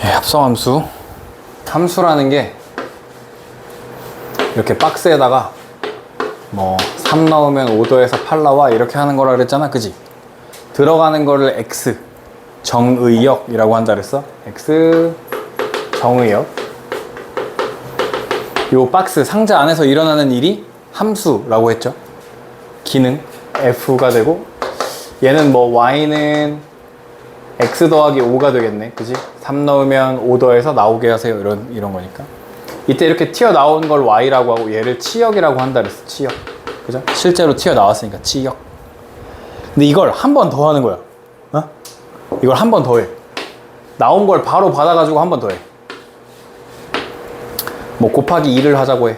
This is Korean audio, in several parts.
합성함수. 함수라는 게 이렇게 박스에다가 뭐 3 넣으면 5더해서 8 나와 이렇게 하는 거라 그랬잖아, 그지? 들어가는 거를 x 정의역이라고 한다 그랬어. x 정의역. 요 박스 상자 안에서 일어나는 일이 함수라고 했죠. 기능 f가 되고, 얘는 뭐 y는 x 더하기 5가 되겠네, 그지? 3 넣으면 5 더해서 나오게 하세요, 이런 거니까. 이때 이렇게 튀어나온 걸 y라고 하고, 얘를 치역이라고 한다 그랬어. 치역, 그죠? 실제로 튀어나왔으니까 치역. 근데 이걸 한 번 더 하는 거야. 어? 이걸 한 번 더 해. 나온 걸 바로 받아가지고 한 번 더 해. 뭐 곱하기 2를 하자고 해.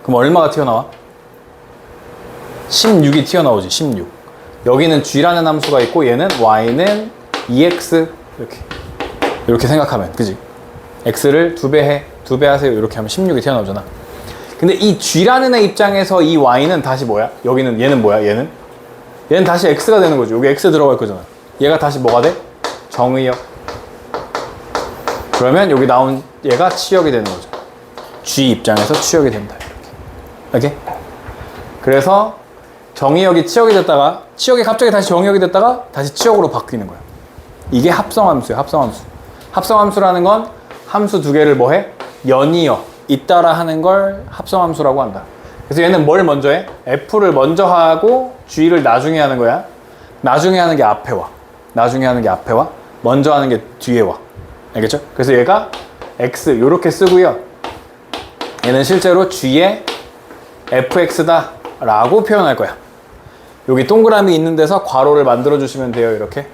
그럼 얼마가 튀어나와? 16이 튀어나오지. 16. 여기는 g라는 함수가 있고, 얘는 y는 2x 이렇게 생각하면, 그지? x를 2배 해, 2배 하세요, 이렇게 하면 16이 튀어나오잖아. 근데 이 g라는 애 입장에서 이 y는 다시 뭐야? 여기는 얘는 뭐야? 얘는 다시 x가 되는 거지. 여기 x 들어갈 거잖아. 얘가 다시 뭐가 돼? 정의역. 그러면 여기 나온 얘가 치역이 되는 거죠. g 입장에서 치역이 된다, 이렇게. 그래서 정의역이 치역이 됐다가, 치역이 갑자기 다시 정의역이 됐다가 다시 치역으로 바뀌는 거야. 이게 합성함수예요. 합성함수. 합성함수라는 건 함수 두 개를 뭐 해? 연이어, 잇따라 하는 걸 합성함수라고 한다. 그래서 얘는 뭘 먼저 해? f를 먼저 하고 g를 나중에 하는 거야. 나중에 하는 게 앞에 와. 나중에 하는 게 앞에 와. 먼저 하는 게 뒤에 와. 알겠죠? 그래서 얘가 x 요렇게 쓰고요. 얘는 실제로 g의 fx다 라고 표현할 거야. 여기 동그라미 있는 데서 괄호를 만들어 주시면 돼요. 이렇게.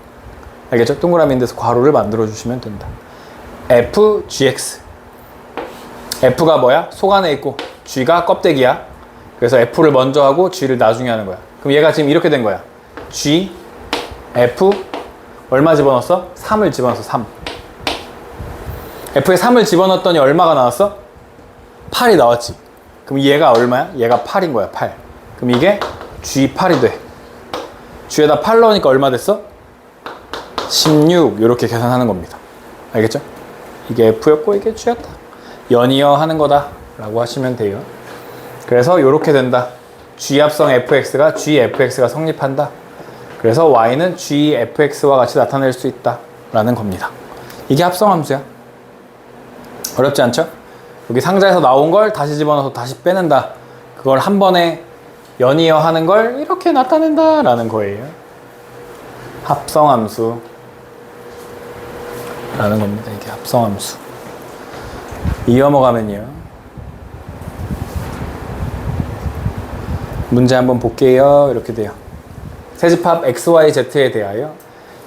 알겠죠? 동그라미 있는 데서 괄호를 만들어 주시면 된다. fgx. f가 뭐야? 속 안에 있고 g가 껍데기야. 그래서 f를 먼저 하고 g를 나중에 하는 거야. 그럼 얘가 지금 이렇게 된 거야. g f 얼마 집어넣었어? 3을 집어넣었어. 3. f에 3을 집어넣었더니 얼마가 나왔어? 8이 나왔지. 그럼 얘가 얼마야? 얘가 8인 거야. 8. 그럼 이게 G8이 돼. G에다 8 넣으니까 얼마 됐어? 16. 이렇게 계산하는 겁니다. 알겠죠? 이게 F였고 이게 G였다. 연이어 하는 거다 라고 하시면 돼요. 그래서 이렇게 된다. G합성 fx가 gfx가 성립한다. 그래서 y는 gfx와 같이 나타낼 수 있다 라는 겁니다. 이게 합성함수야. 어렵지 않죠? 여기 상자에서 나온 걸 다시 집어넣어서 다시 빼낸다. 그걸 한 번에 연이어 하는 걸 이렇게 나타낸다 라는 거예요. 합성함수 라는 겁니다. 이게 합성함수. 이어 넘어가면요. 문제 한번 볼게요. 이렇게 돼요. 세집합 xyz에 대하여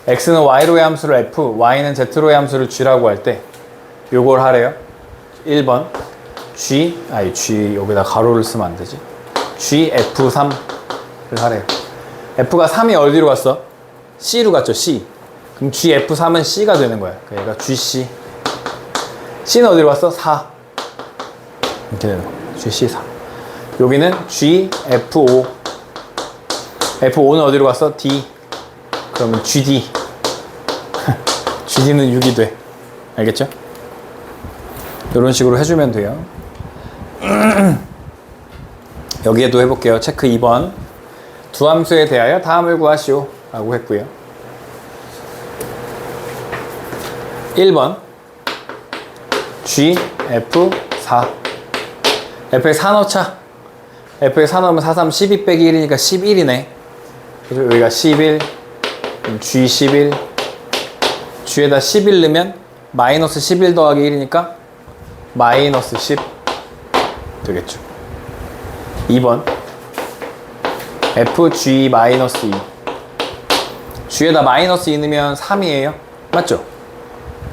x는 y로의 함수를 f, y는 z로의 함수를 g라고 할 때 요걸 하래요. 1번 g 여기다 가로를 쓰면 안 되지. gf3를 하래요. f가 3이 어디로 갔어? c로 갔죠. c. 그럼 gf3은 c가 되는 거야. 그러니까 얘가 gc. c는 어디로 갔어? 4. 이렇게 되는 거야. gc4. 여기는 gf5. f5는 어디로 갔어? d. 그러면 gd. gd는 6이 돼. 알겠죠? 이런 식으로 해주면 돼요. 여기에도 해볼게요. 체크 2번. 두 함수에 대하여 다음을 구하시오 라고 했고요. 1번 gf4. f에 4 넣자. f에 4 넣으면 4, 3, 12 빼기 1이니까 11이네. 그래서 여기가 11, g11. g에다 11 넣으면 마이너스 11 더하기 1이니까 마이너스 10 되겠죠. 2번 fg 마이너스 2. g에다 마이너스 2 넣으면 3이에요. 맞죠?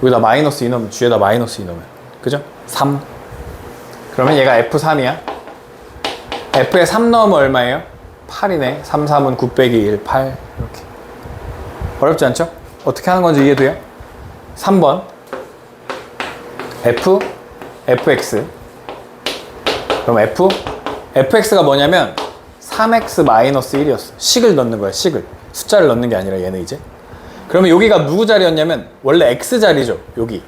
여기다 마이너스 2 넣으면 g에다 마이너스 2 넣으면 그죠? 3. 그러면 얘가 f3이야. f에 3 넣으면 얼마예요? 8이네. 3, 3은 9 빼기 1, 8 이렇게. 어렵지 않죠? 어떻게 하는 건지 이해돼요? 3번 fx. 그럼 fx가 뭐냐면 3x 마이너스 1이었어. 식을 넣는 거야. 식을. 숫자를 넣는 게 아니라 얘는 이제. 그러면 여기가 누구 자리였냐면 원래 x 자리죠. 여기.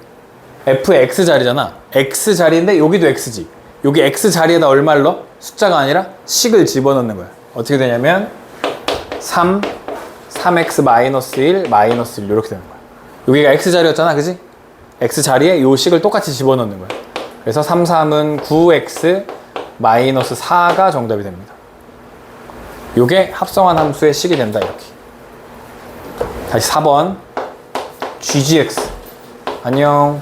F의 X 자리잖아. X 자리인데 여기도 X지. 여기 X 자리에다 얼마를 넣어? 숫자가 아니라 식을 집어넣는 거야. 어떻게 되냐면 3x 마이너스 1 마이너스 1 이렇게 되는 거야. 여기가 X 자리였잖아, 그지? X 자리에 요 식을 똑같이 집어넣는 거야. 그래서 3은 9x 마이너스 4가 정답이 됩니다. 요게 합성한 함수의 식이 된다, 이렇게. 다시 4번 GGX 안녕.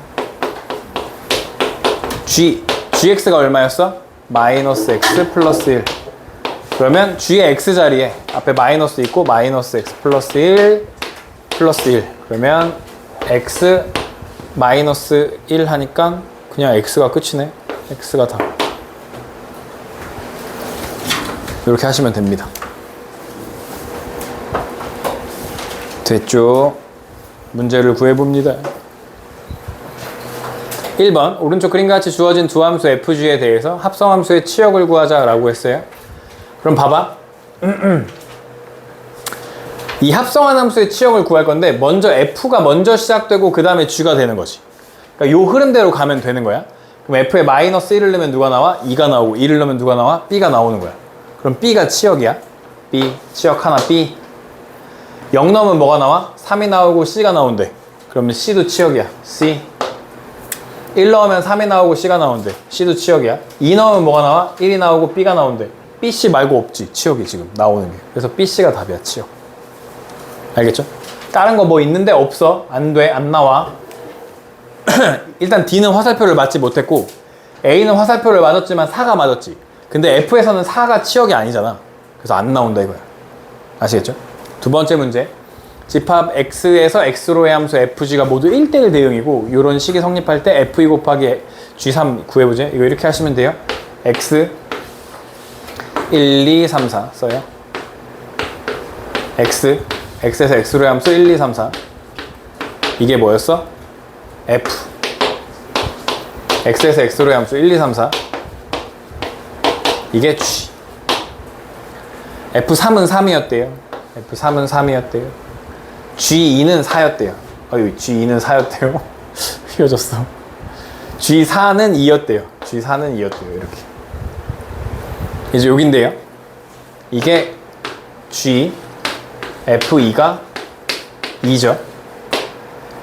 GX가 얼마였어? 마이너스 x 플러스 1. 그러면 G의 X 자리에 앞에 마이너스 있고 마이너스 X 플러스 1 플러스 1. 그러면 X 마이너스 1 하니까 그냥 X가 끝이네. X가 다. 이렇게 하시면 됩니다. 됐죠? 문제를 구해봅니다. 1번 오른쪽 그림과 같이 주어진 두 함수 FG에 대해서 합성함수의 치역을 구하자라고 했어요. 그럼 봐봐. 이 합성한 함수의 치역을 구할 건데 먼저 F가 먼저 시작되고 그 다음에 G가 되는 거지. 그러니까 요 흐름대로 가면 되는 거야. 그럼 F에 마이너스 1을 넣으면 누가 나와? 2가 나오고 2를 넣으면 누가 나와? B가 나오는 거야. 그럼 B가 치역이야. B, 치역 하나 B. 0 넣으면 뭐가 나와? 3이 나오고 C가 나온대. 그러면 C도 치역이야. C. 1 넣으면 3이 나오고 C가 나온대. C도 치역이야. 2 넣으면 뭐가 나와? 1이 나오고 B가 나온대. BC 말고 없지. 치역이 지금 나오는 게. 그래서 BC가 답이야. 치역. 알겠죠? 다른 거 뭐 있는데 없어. 안 돼. 안 나와. 일단 D는 화살표를 맞지 못했고 A는 화살표를 맞았지만 4가 맞았지. 근데 F에서는 4가 치역이 아니잖아. 그래서 안 나온다 이거야. 아시겠죠? 두 번째 문제. 집합 X에서 X로의 함수 FG가 모두 1대1 대응이고 이런 식이 성립할 때 F2 곱하기 G3 구해보자. 이거 이렇게 하시면 돼요. X 1, 2, 3, 4 써요. X에서 X로의 함수 1, 2, 3, 4 이게 뭐였어? F X에서 X로의 함수 1, 2, 3, 4 이게 G F3은 3이었대요. F3은 3이었대요. G2는 4였대요. G2는 4였대요. 휘어졌어. G4는 2였대요. G4는 2였대요. 이렇게. 이제 여긴데요. 이게 G, F2가 2죠.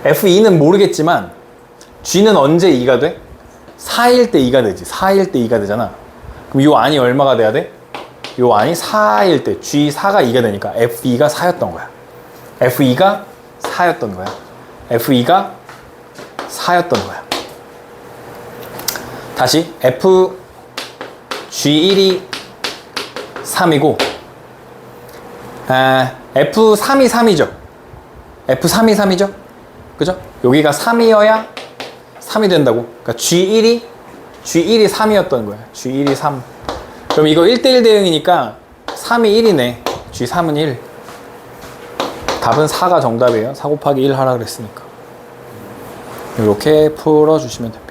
F2는 모르겠지만 G는 언제 2가 돼? 4일 때 2가 되지. 4일 때 2가 되잖아. 그럼 요 안이 얼마가 돼야 돼? 요 안이 4일 때 G4가 2가 되니까 F2가 4였던 거야. F2가 4였던 거야. F2가 4였던 거야. 다시 F G1이 3이고 F3이 3이죠. F3이 3이죠. 그죠? 여기가 3이어야 3이 된다고. 그러니까 G1이 3이었던 거야. G1이 3. 그럼 이거 1대1 대응이니까 3이 1이네. G3은 1. 답은 4가 정답이에요. 4 곱하기 1 하라 그랬으니까. 이렇게 풀어주시면 됩니다.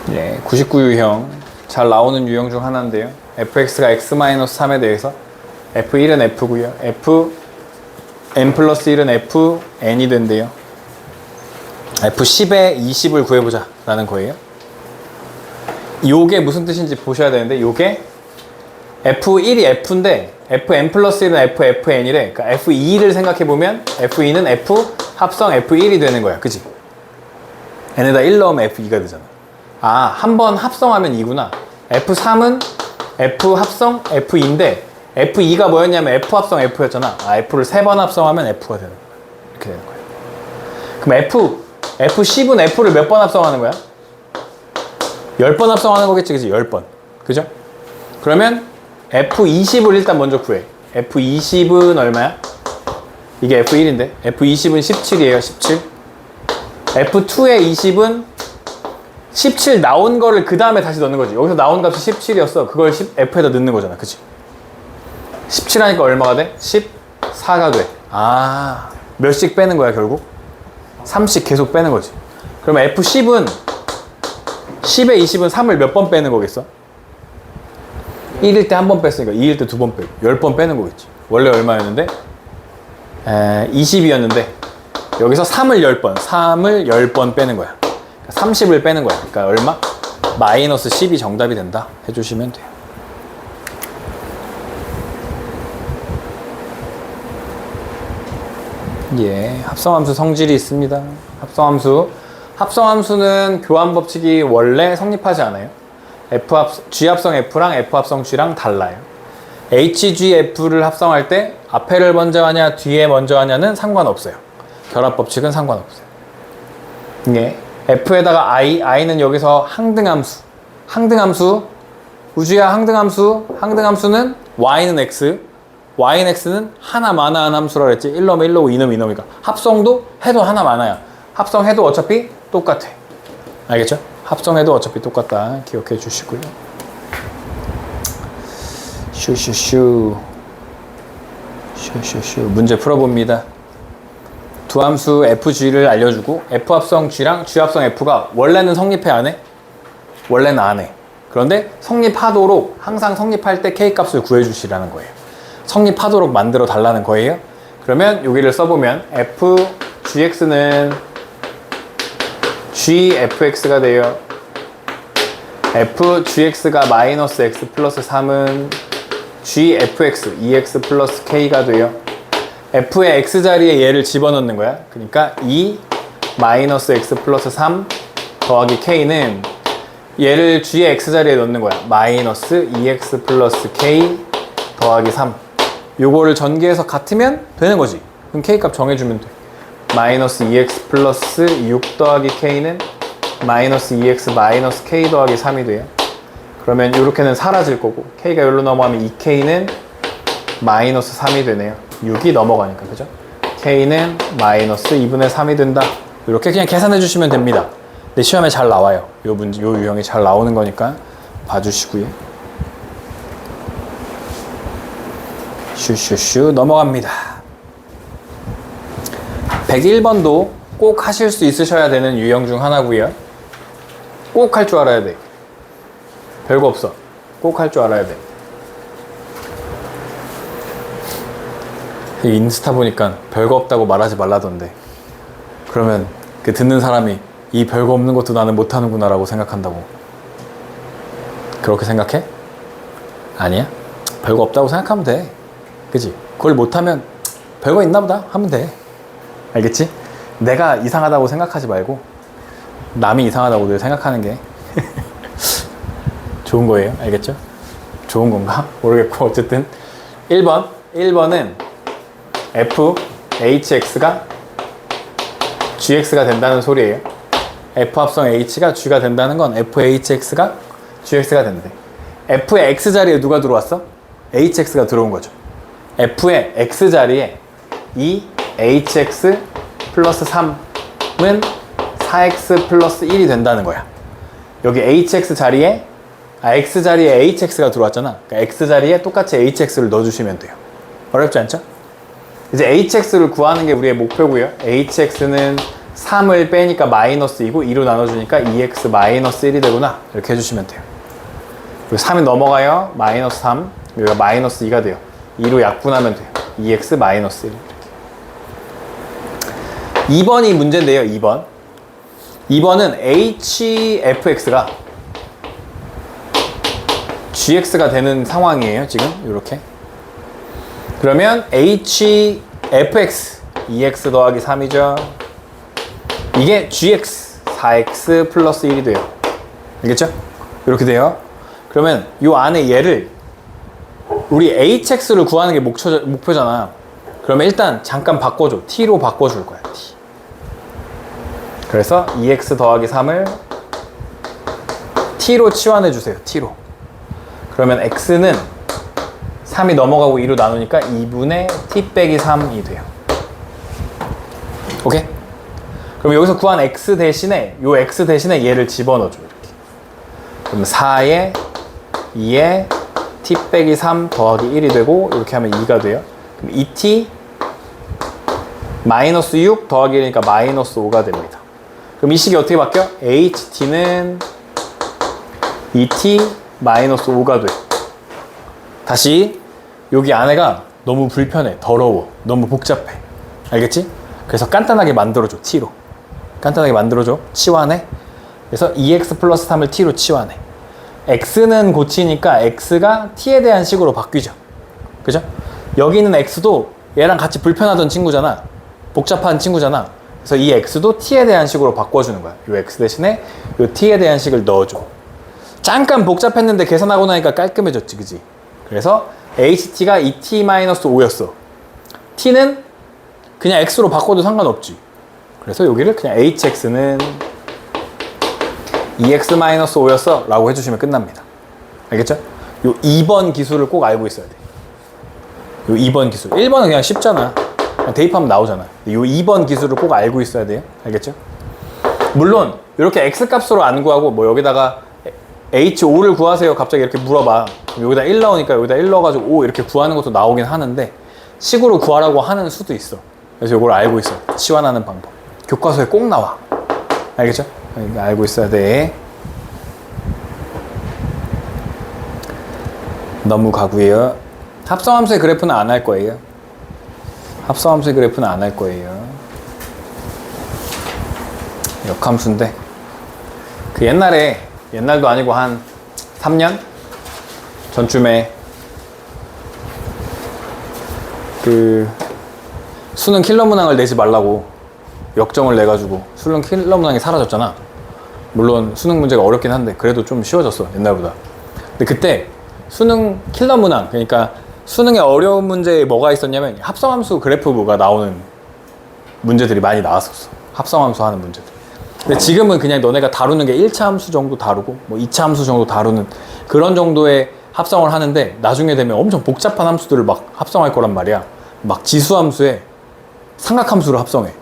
네, 99유형 잘 나오는 유형 중 하나인데요. fx가 x-3에 대해서 f1은 f고요. fn 플러스 1은 fn이 된대요. f10에 20을 구해보자 라는 거예요. 요게 무슨 뜻인지 보셔야 되는데 요게 f1이 f인데 fn 플러스 1은 fn이래. 그러니까 f2를 생각해보면 f2는 f 합성 f1이 되는 거야. 그치? n에다 1 넣으면 f2가 되잖아. 아, 한 번 합성하면 2구나. F3은 F 합성 F2인데 F2가 뭐였냐면 F 합성 F였잖아. 아, F를 3번 합성하면 F가 되는 거야. 이렇게 되는 거야. 그럼 F10은 F를 몇 번 합성하는 거야? 10번 합성하는 거겠지, 그치? 10번. 그죠? 그러면 F20을 일단 먼저 구해. F20은 얼마야? 이게 F1인데 F20은 17이에요. 17. F2의 20은 17 나온 거를 그 다음에 다시 넣는 거지. 여기서 나온 값이 17이었어. 그걸 F에다 넣는 거잖아. 그치? 17 하니까 얼마가 돼? 14가 돼. 아, 몇씩 빼는 거야, 결국? 3씩 계속 빼는 거지. 그러면 F10은 10에 20은 3을 몇 번 빼는 거겠어? 1일 때 한 번 뺐으니까 2일 때 두 번 빼고 10번 빼는 거겠지. 원래 얼마였는데? 20이었는데 여기서 3을 10번 빼는 거야. 30을 빼는 거야. 그러니까 얼마? 마이너스 10이 정답이 된다 해주시면 돼요. 예, 합성함수 성질이 있습니다. 합성함수는 교환 법칙이 원래 성립하지 않아요. G합성 F랑 F합성 G랑 달라요. HGF를 합성할 때 앞에를 먼저 하냐 뒤에 먼저 하냐는 상관없어요. 결합 법칙은 상관없어요. 예, F에다가 I는 여기서 항등함수, 우주야 항등함수는 Y는 X, Y는 X는 하나 많아한 함수라 그랬지. 1놈에 1놈이고 2놈에 2놈이니까 합성도 해도 하나 많아요. 합성해도 어차피 똑같아. 알겠죠? 합성해도 어차피 똑같다 기억해 주시고요. 슈슈슈 문제 풀어봅니다. 두 함수 FG를 알려주고 F합성 G랑 G합성 F가 원래는 성립해 안 해? 원래는 안 해. 그런데 성립하도록 항상 성립할 때 K값을 구해주시라는 거예요. 성립하도록 만들어 달라는 거예요. 그러면 여기를 써보면 FGX는 GFX가 돼요. FGX가 마이너스 X 플러스 3은 GFX, EX 플러스 K가 돼요. F의 X자리에 얘를 집어넣는 거야. 그러니까 2 마이너스 X 플러스 3 더하기 K는 얘를 G의 X자리에 넣는 거야. 마이너스 2X 플러스 K 더하기 3. 요거를 전개해서 같으면 되는 거지. 그럼 K값 정해주면 돼. 마이너스 2X 플러스 6 더하기 K는 마이너스 2X 마이너스 K 더하기 3이 돼요. 그러면 이렇게는 사라질 거고 K가 여기로 넘어가면 2K는 마이너스 3이 되네요. 6이 넘어가니까 그죠? K는 마이너스 2분의 3이 된다. 이렇게 그냥 계산해 주시면 됩니다. 근데 시험에 잘 나와요. 요 유형이 잘 나오는 거니까 봐주시고요. 슈슈슈 넘어갑니다. 101번도 꼭 하실 수 있으셔야 되는 유형 중 하나고요. 꼭 할 줄 알아야 돼. 별거 없어. 꼭 할 줄 알아야 돼. 인스타 보니까 별거 없다고 말하지 말라던데. 그러면 그 듣는 사람이 이 별거 없는 것도 나는 못하는구나 라고 생각한다고. 그렇게 생각해? 아니야? 별거 없다고 생각하면 돼. 그치? 그걸 못하면 별거 있나 보다 하면 돼. 알겠지? 내가 이상하다고 생각하지 말고 남이 이상하다고 늘 생각하는 게 좋은 거예요. 알겠죠? 좋은 건가? 모르겠고 어쨌든 1번은 FHX가 GX가 된다는 소리예요. F합성 H가 G가 된다는 건 FHX가 GX가 된대. F의 X자리에 누가 들어왔어? HX가 들어온 거죠. F의 X자리에 2HX 플러스 3은 4X 플러스 1이 된다는 거야. 여기 HX 자리에 X자리에 HX가 들어왔잖아. 그러니까 X자리에 똑같이 HX를 넣어주시면 돼요. 어렵지 않죠? 이제 HX를 구하는 게 우리의 목표고요. HX는 3을 빼니까 마이너스 2고 2로 나눠주니까 2X 마이너스 1이 되구나. 이렇게 해주시면 돼요. 그리고 3이 넘어가요. 마이너스 3. 여기가 마이너스 2가 돼요. 2로 약분하면 돼요. 2X 마이너스 1. 이렇게. 2번이 문제인데요. 2번은 HFX가 GX가 되는 상황이에요. 지금 이렇게. 그러면 HFX 2X 더하기 3이죠. 이게 GX 4X 플러스 1이 돼요. 알겠죠? 이렇게 돼요. 그러면 이 안에 얘를 우리 HX를 구하는 게 목표잖아. 그러면 일단 잠깐 바꿔줘. T로 바꿔줄 거야. T. 그래서 2X 더하기 3을 T로 치환해 주세요. T로. 그러면 X는 3이 넘어가고 2로 나누니까 2분의 T 빼기 3이 돼요. 오케이? 그럼 여기서 구한 X 대신에 요 X 대신에 얘를 집어넣어줘. 이렇게. 그럼 4에 2에 T 빼기 3 더하기 1이 되고 이렇게 하면 2가 돼요. 그럼 2T 마이너스 6 더하기 1이니까 마이너스 5가 됩니다. 그럼 이 식이 어떻게 바뀌어? ht는 2t 마이너스 5가 돼. 다시 여기 안에가 너무 불편해, 더러워, 너무 복잡해. 알겠지? 그래서 간단하게 만들어줘, t로. 간단하게 만들어줘, 치환해. 그래서 2x 플러스 3을 t로 치환해. x는 고치니까 x가 t에 대한 식으로 바뀌죠. 그죠? 여기 있는 x도 얘랑 같이 불편하던 친구잖아. 복잡한 친구잖아. 그래서 이 x도 t에 대한 식으로 바꿔주는 거야. 이 x 대신에 이 t에 대한 식을 넣어줘. 잠깐 복잡했는데 계산하고 나니까 깔끔해졌지, 그지? 그래서 ht가 2t-5였어. t는 그냥 x로 바꿔도 상관없지. 그래서 여기를 그냥 hx는 2x-5였어 라고 해주시면 끝납니다. 알겠죠? 요 2번 기술을 꼭 알고 있어야 돼. 요 2번 기술. 1번은 그냥 쉽잖아. 그냥 대입하면 나오잖아. 요 2번 기술을 꼭 알고 있어야 돼요. 알겠죠? 물론 이렇게 x 값으로 안 구하고 뭐 여기다가 h5를 구하세요 갑자기 이렇게 물어봐. 여기다 1 나오니까 여기다 1 넣어가지고 5 이렇게 구하는 것도 나오긴 하는데 식으로 구하라고 하는 수도 있어. 그래서 이걸 알고 있어. 치환하는 방법. 교과서에 꼭 나와. 알겠죠? 알고 있어야 돼. 넘어가고요. 합성함수의 그래프는 안 할 거예요. 합성함수의 그래프는 안 할 거예요. 역함수인데 그 옛날도 아니고 한 3년 전쯤에 그 수능 킬러 문항을 내지 말라고 역정을 내가지고 수능 킬러 문항이 사라졌잖아. 물론 수능 문제가 어렵긴 한데 그래도 좀 쉬워졌어, 옛날보다. 근데 그때 수능 킬러 문항, 그러니까 수능에 어려운 문제에 뭐가 있었냐면 합성함수 그래프가 나오는 문제들이 많이 나왔었어. 합성함수 하는 문제들. 근데 지금은 그냥 너네가 다루는 게 1차 함수 정도 다루고 뭐 2차 함수 정도 다루는 그런 정도의 합성을 하는데 나중에 되면 엄청 복잡한 함수들을 막 합성할 거란 말이야. 막 지수함수에 삼각함수를 합성해.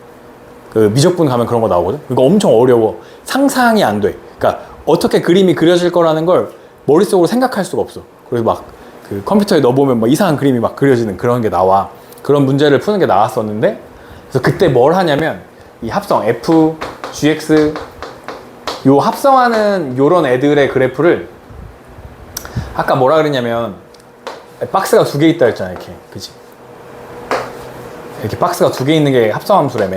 그 미적분 가면 그런 거 나오거든. 이거 엄청 어려워. 상상이 안 돼. 그러니까 어떻게 그림이 그려질 거라는 걸 머릿속으로 생각할 수가 없어. 그래서 막 그 컴퓨터에 넣어보면 막 이상한 그림이 막 그려지는 그런 게 나와. 그런 문제를 푸는 게 나왔었는데, 그래서 그때 뭘 하냐면 이 합성 f, gx 요 합성하는 요런 애들의 그래프를 아까 뭐라 그랬냐면 박스가 2개 있다 했잖아. 이렇게, 그치? 이렇게 박스가 2개 있는 게 합성함수라며.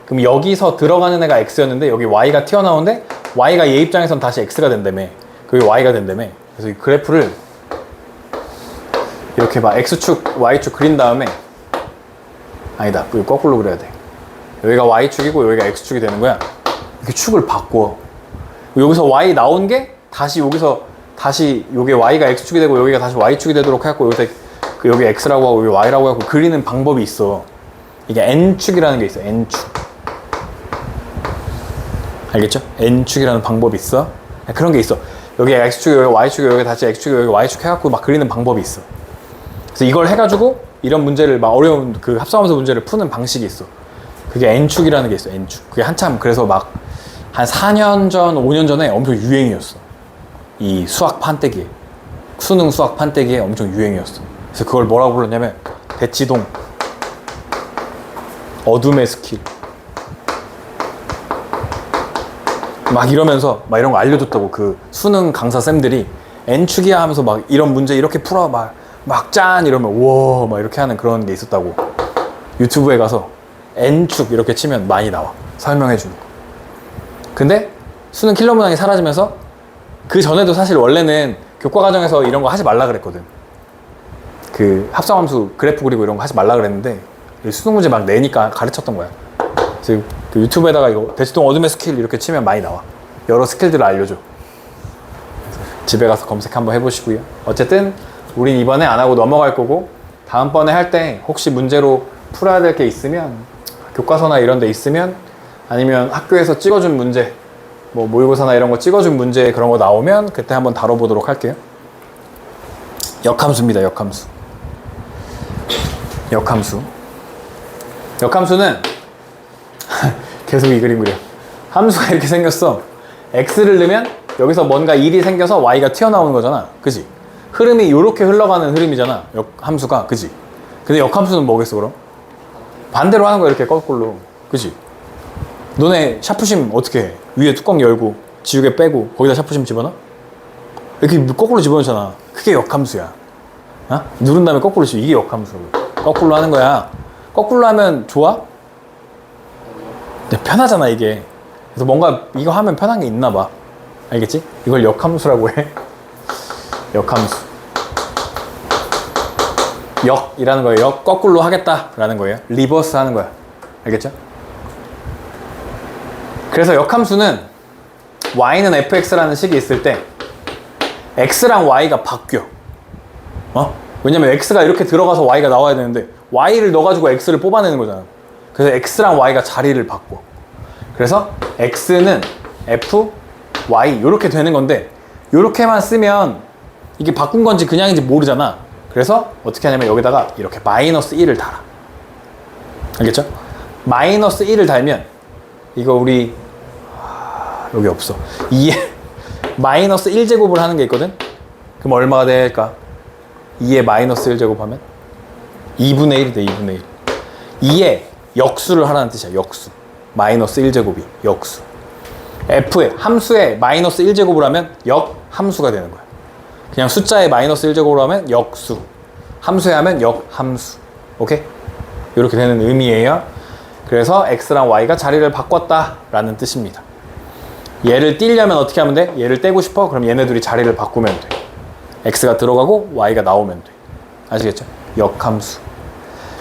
그럼 여기서 들어가는 애가 x였는데 여기 y가 튀어나오는데 y가 얘 입장에선 다시 x가 된다며. 그게 y가 된다며. 그래서 이 그래프를 이렇게 막 x축, y축 그린 다음에, 아니다, 이거 거꾸로 그려야 돼. 여기가 y축이고 여기가 x축이 되는 거야. 이렇게 축을 바꿔. 여기서 y 나온 게 다시 여기서 다시 요게 y가 x축이 되고 여기가 다시 y축이 되도록 해갖고 여기서 여기 x라고 하고 여기 y라고 하고 그리는 방법이 있어. 이게 n축이라는 게 있어. n축. 알겠죠? n축이라는 방법이 있어. 그런 게 있어. 여기 x축이 여기 y축이 여기 다시 x축이 여기 y축 해갖고 막 그리는 방법이 있어. 그래서 이걸 해가지고 이런 문제를 막 어려운 그 합성함수 문제를 푸는 방식이 있어. 그게 n축이라는 게 있어. n축. 그게 한참 그래서 막 한 4년 전, 5년 전에 엄청 유행이었어. 이 수학 판때기에. 수능 수학 판때기에 엄청 유행이었어. 그래서 그걸 뭐라고 불렀냐면 대치동, 어둠의 스킬 막 이러면서 막 이런 거 알려줬다고. 그 수능 강사 쌤들이 n축이야 하면서 막 이런 문제 이렇게 풀어 막 짠 이러면 우와 막 이렇게 하는 그런 게 있었다고. 유튜브에 가서 n축 이렇게 치면 많이 나와, 설명해 주는 거. 근데 수능 킬러 문항이 사라지면서 그 전에도 사실 원래는 교과 과정에서 이런 거 하지 말라 그랬거든. 그 합성함수 그래프 그리고 이런 거 하지 말라 그랬는데 수능 문제 막 내니까 가르쳤던 거야. 그래서 그 유튜브에다가 이거 대치동 어둠의 스킬 이렇게 치면 많이 나와. 여러 스킬들을 알려줘. 집에 가서 검색 한번 해보시고요. 어쨌든 우린 이번에 안 하고 넘어갈 거고, 다음번에 할 때 혹시 문제로 풀어야 될 게 있으면, 교과서나 이런 데 있으면, 아니면 학교에서 찍어준 문제, 뭐 모의고사나 이런 거 찍어준 문제 그런 거 나오면 그때 한번 다뤄보도록 할게요. 역함수입니다. 역함수. 역함수는 계속 이 그림 그려. 함수가 이렇게 생겼어. x를 넣으면 여기서 뭔가 일이 생겨서 y가 튀어나오는 거잖아. 그지? 흐름이 이렇게 흘러가는 흐름이잖아. 역함수가. 그지? 근데 역함수는 뭐겠어 그럼? 반대로 하는 거야, 이렇게 거꾸로. 그치? 너네 샤프심 어떻게 해? 위에 뚜껑 열고 지우개 빼고 거기다 샤프심 집어넣어? 이렇게 거꾸로 집어넣잖아. 그게 역함수야. 어? 누른 다음에 거꾸로 집어. 이게 역함수. 거꾸로 하는 거야. 거꾸로 하면 좋아? 근데 편하잖아, 이게. 그래서 뭔가 이거 하면 편한 게 있나 봐. 알겠지? 이걸 역함수라고 해. 역함수. 역이라는 거예요. 역 거꾸로 하겠다라는 거예요. 리버스 하는 거야. 알겠죠? 그래서 역함수는 y는 fx라는 식이 있을 때 x랑 y가 바뀌어. 왜냐면 x가 이렇게 들어가서 y가 나와야 되는데 y를 넣어가지고 x를 뽑아내는 거잖아. 그래서 x랑 y가 자리를 바꿔. 그래서 x는 f, y 이렇게 되는 건데 이렇게만 쓰면 이게 바꾼 건지 그냥인지 모르잖아. 그래서 어떻게 하냐면 여기다가 이렇게 마이너스 1을 달아. 알겠죠? 마이너스 1을 달면 이거 우리 여기 없어. 2에 마이너스 1제곱을 하는 게 있거든? 그럼 얼마가 될까? 2에 마이너스 1제곱 하면 2분의 1이 돼. 2분의 1. 2에 역수를 하라는 뜻이야. 역수. 마이너스 1제곱이 역수. f에 함수에 마이너스 1제곱을 하면 역함수가 되는 거야. 그냥 숫자에 마이너스 1제곱을 하면 역수. 함수에 하면 역함수. 오케이? 이렇게 되는 의미예요. 그래서 x랑 y가 자리를 바꿨다라는 뜻입니다. 얘를 띄려면 어떻게 하면 돼? 얘를 떼고 싶어? 그럼 얘네 둘이 자리를 바꾸면 돼. x가 들어가고 y가 나오면 돼. 아시겠죠? 역함수.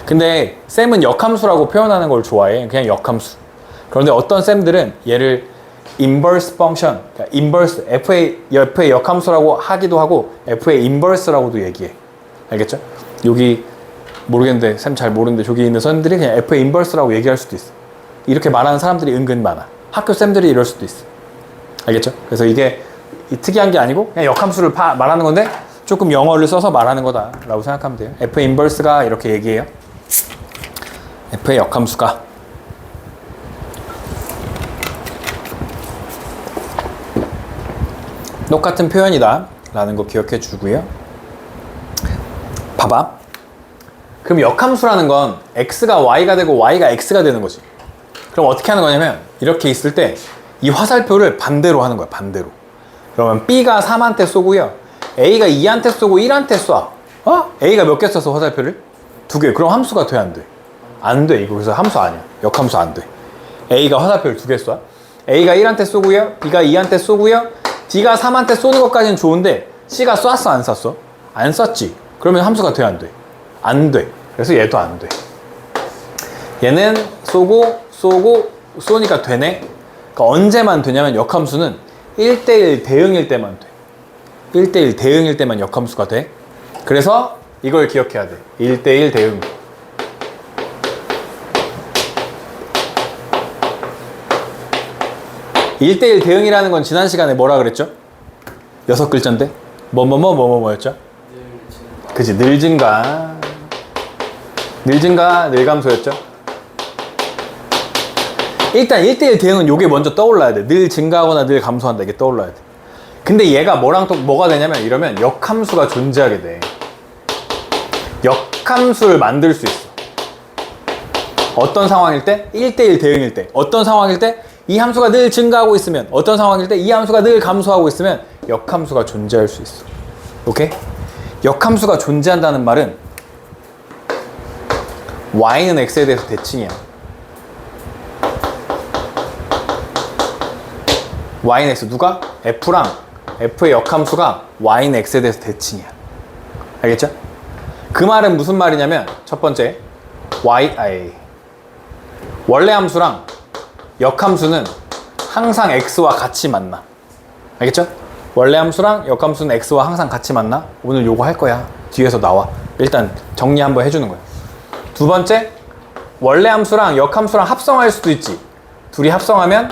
근데 쌤은 역함수라고 표현하는 걸 좋아해. 그냥 역함수. 그런데 어떤 쌤들은 얘를 inverse function, 그러니까 inverse, f의 역함수라고 하기도 하고 f의 inverse라고도 얘기해. 알겠죠? 여기 모르겠는데 쌤 잘 모르는데 저기 있는 선생들이 그냥 f의 inverse라고 얘기할 수도 있어. 이렇게 말하는 사람들이 은근 많아. 학교 쌤들이 이럴 수도 있어. 알겠죠? 그래서 이게 특이한 게 아니고 그냥 역함수를 말하는 건데 조금 영어를 써서 말하는 거다라고 생각하면 돼요. f의 inverse가 이렇게 얘기해요. f의 역함수가 똑같은 표현이다 라는 거 기억해 주고요. 봐봐. 그럼 역함수라는 건 x가 y가 되고 y가 x가 되는 거지. 그럼 어떻게 하는 거냐면 이렇게 있을 때 이 화살표를 반대로 하는 거야. 반대로. 그러면 b가 3한테 쏘고요. a가 2한테 쏘고 1한테 쏴. a가 몇 개 쐈어 화살표를? 2개. 그럼 함수가 돼 안 돼? 안 돼. 이거 그래서 함수 아니야. 역함수 안 돼. a가 화살표를 2개 쏴. a가 1한테 쏘고요. b가 2한테 쏘고요. d가 3한테 쏘는 것까지는 좋은데 c가 쐈어 안 쐈어? 안 쐈지. 그러면 함수가 돼 안 돼? 안 돼. 그래서 얘도 안 돼. 얘는 쏘고 쏘니까 되네. 그러니까 언제만 되냐면 역함수는 1대1 대응일 때만 돼. 1대1 대응일 때만 역함수가 돼. 그래서 이걸 기억해야 돼. 1대1 대응. (1대1) 대응이라는 건 지난 시간에 뭐라 그랬죠? 6글자인데 뭐였죠? 그치, 늘 증가, 늘감소였죠? 일단 1대1 대응은 요게 먼저 떠올라야 돼. 늘 증가하거나 늘 감소한다, 이게 떠올라야 돼. 근데 얘가 뭐랑 또 뭐가 되냐면 이러면 역함수가 존재하게 돼. 역함수를 만들 수 있어. 어떤 상황일 때? 1대1 대응일 때. 어떤 상황일 때? 이 함수가 늘 증가하고 있으면. 어떤 상황일 때? 이 함수가 늘 감소하고 있으면 역함수가 존재할 수 있어. 오케이? 역함수가 존재한다는 말은 y는 x에 대해서 대칭이야. y는 x. 누가? f랑 f의 역함수가 y는 x에 대해서 대칭이야. 알겠죠? 그 말은 무슨 말이냐면 첫 번째 원래 함수랑 역함수는 항상 x와 같이 만나. 알겠죠? 원래 함수랑 역함수는 x와 항상 같이 만나. 오늘 요거 할 거야. 뒤에서 나와. 일단 정리 한번 해주는 거야. 두 번째, 원래 함수랑 역함수랑 합성할 수도 있지. 둘이 합성하면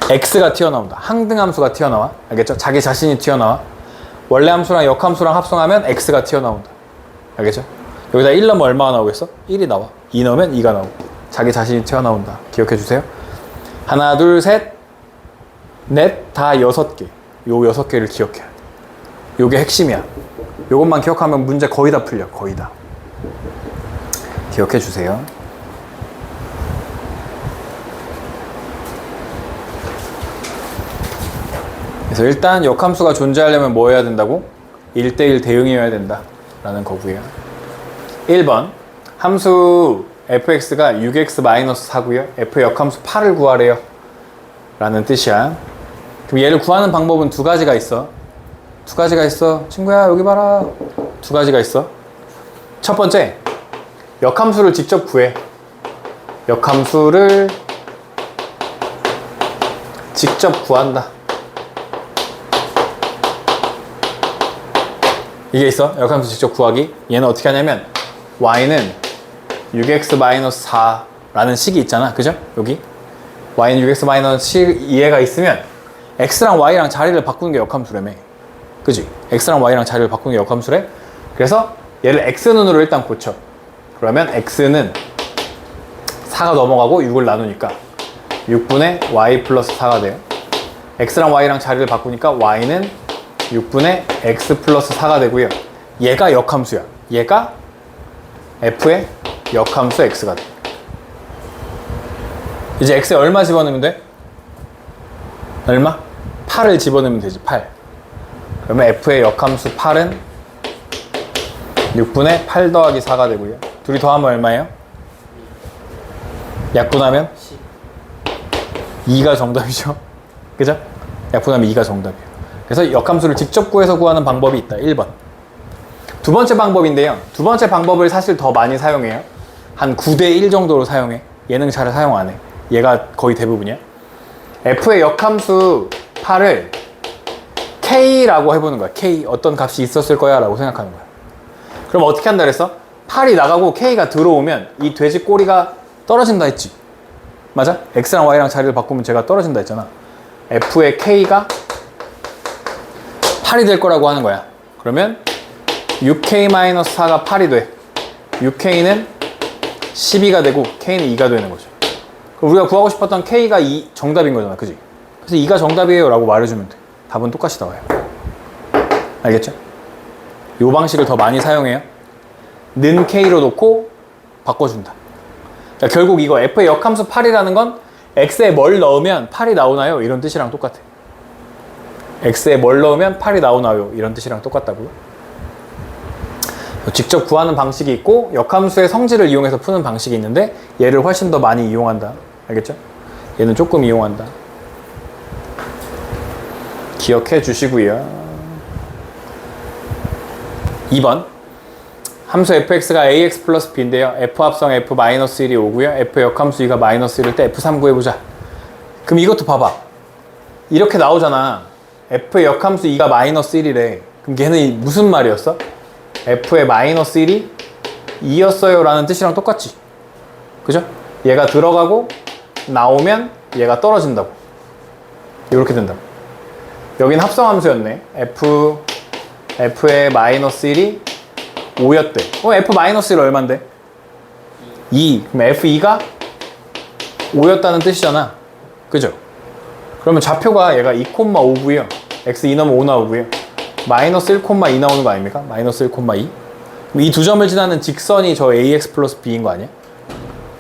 x가 튀어나온다. 항등함수가 튀어나와. 알겠죠? 자기 자신이 튀어나와. 원래 함수랑 역함수랑 합성하면 x가 튀어나온다. 알겠죠? 여기다 1 넣으면 얼마가 나오겠어? 1이 나와. 2 넣으면 2가 나오고. 자기 자신이 튀어나온다. 기억해 주세요. 하나, 둘, 셋, 넷, 다 6개. 요 6개를 기억해야 돼. 요게 핵심이야. 요것만 기억하면 문제 거의 다 풀려. 거의 다. 기억해 주세요. 그래서 일단 역함수가 존재하려면 뭐 해야 된다고? 1대1 대응이어야 된다 라는 거고요. 1번 함수 fx가 6x-4고요. f의 역함수 8을 구하래요 라는 뜻이야. 그럼 얘를 구하는 방법은 두 가지가 있어. 두 가지가 있어. 친구야 여기 봐라. 두 가지가 있어. 첫 번째, 역함수를 직접 구해. 역함수를 직접 구한다. 이게 있어. 역함수 직접 구하기. 얘는 어떻게 하냐면 y는 6x-4라는 식이 있잖아. 그죠? 여기 y는 6x-2가 있으면 x랑 y랑 자리를 바꾸는 게 역함수라며. 그지? x랑 y랑 자리를 바꾸는 게 역함수래. 그래서 얘를 x눈으로 일단 고쳐. 그러면 x는 4가 넘어가고 6을 나누니까 6분의 y 플러스 4가 돼요. x랑 y랑 자리를 바꾸니까 y는 6분의 x 플러스 4가 되고요. 얘가 역함수야. 얘가 f의 역함수 x가 돼. 이제 x에 얼마 집어넣으면 돼? 얼마? 8을 집어넣으면 되지. 8. 그러면 f의 역함수 8은 6분의 8 더하기 4가 되고요. 둘이 더하면 얼마예요? 약분하면 2가 정답이죠. 그죠? 약분하면 2가 정답이에요. 그래서 역함수를 직접 구해서 구하는 방법이 있다. 1번. 두 번째 방법인데요. 두 번째 방법을 사실 더 많이 사용해요. 한 9대1 정도로 사용해. 얘는 잘 사용 안 해. 얘가 거의 대부분이야. f의 역함수 8을 k라고 해보는 거야. k 어떤 값이 있었을 거야 라고 생각하는 거야. 그럼 어떻게 한다 그랬어? 8이 나가고 k가 들어오면 이 돼지 꼬리가 떨어진다 했지. 맞아? x랑 y랑 자리를 바꾸면 제가 떨어진다 했잖아. f의 k가 8이 될 거라고 하는 거야. 그러면 6k-4가 8이 돼. 6k는 12가 되고 k는 2가 되는 거죠. 그럼 우리가 구하고 싶었던 k가 2 정답인 거잖아. 그지? 그래서 2가 정답이에요 라고 말해주면 돼. 답은 똑같이 나와요. 알겠죠? 이 방식을 더 많이 사용해요. 는 k로 놓고 바꿔준다. 그러니까 결국 이거 f의 역함수 8이라는 건 x에 뭘 넣으면 8이 나오나요? 이런 뜻이랑 똑같아. x에 뭘 넣으면 8이 나오나요? 이런 뜻이랑 똑같다고요. 직접 구하는 방식이 있고 역함수의 성질을 이용해서 푸는 방식이 있는데 얘를 훨씬 더 많이 이용한다. 알겠죠? 얘는 조금 이용한다. 기억해 주시고요. 2번 함수 fx가 ax 플러스 b인데요. f 합성 f 마이너스 1이 오고요. f 역함수 2가 마이너스 1일 때 f3 구해보자. 그럼 이것도 봐봐. 이렇게 나오잖아. f 역함수 2가 마이너스 1이래. 그럼 걔는 무슨 말이었어? f의 마이너스 1이 2였어요 라는 뜻이랑 똑같지. 그죠? 얘가 들어가고 나오면 얘가 떨어진다고. 이렇게 된다고. 여긴 합성함수였네. f의 마이너스 1이 5였대. f 마이너스 1 얼만데? 2. 그럼 f2가 5였다는 뜻이잖아. 그죠? 그러면 좌표가 얘가 2,5고요. x 2 넣으면 5 나오고요. 마이너스 1,2 나오는 거 아닙니까? 마이너스 1,2. 이 두 점을 지나는 직선이 저 ax 플러스 b인 거 아니야?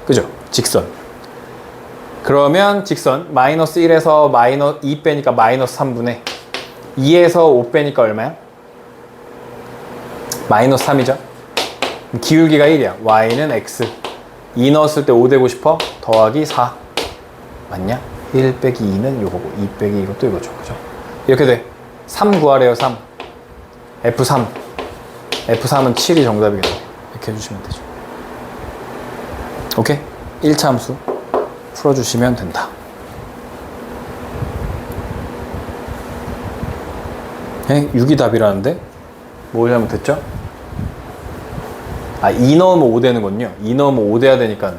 그죠? 직선. 그러면 직선 마이너스 1에서 마이너스 2 빼니까 마이너스 3분의 2에서 5 빼니까 얼마야? 마이너스 3이죠? 기울기가 1이야. y는 x. 2 넣었을 때 5 되고 싶어? 더하기 4. 맞냐? 1 빼기 2는 요거고 2 빼기 이것도 이거죠. 그죠? 이렇게 돼. 3 구하래요. 3. F3. F3은 7이 정답이겠네. 이렇게 해주시면 되죠. 오케이? 1차 함수 풀어주시면 된다. 에? 6이 답이라는데? 뭘 잘못했죠? 아, 2 넣으면 5 되는군요. 2 넣으면 5 돼야 되니까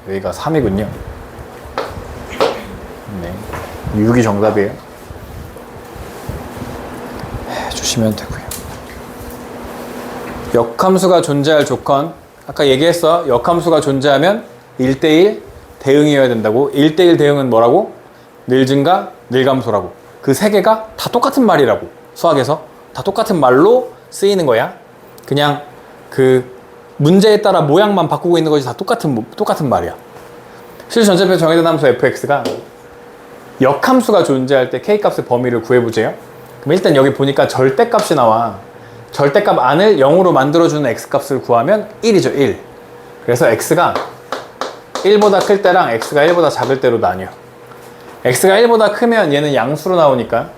여기가 3이군요. 네. 6이 정답이에요. 해주시면 되고요. 역함수가 존재할 조건. 아까 얘기했어. 역함수가 존재하면 1대1 대응이어야 된다고. 1대1 대응은 뭐라고? 늘 증가, 늘감소라고. 그 세 개가 다 똑같은 말이라고. 수학에서 다 똑같은 말로 쓰이는 거야. 그냥 그 문제에 따라 모양만 바꾸고 있는 것이 다 똑같은 말이야. 실수 전체표 정해진 함수 fx가 역함수가 존재할 때 k값의 범위를 구해보세요. 그럼 일단 여기 보니까 절대값이 나와. 절대값 안을 0으로 만들어주는 x값을 구하면 1이죠, 1. 그래서 x가 1보다 클 때랑 x가 1보다 작을 때로 나뉘어. x가 1보다 크면 얘는 양수로 나오니까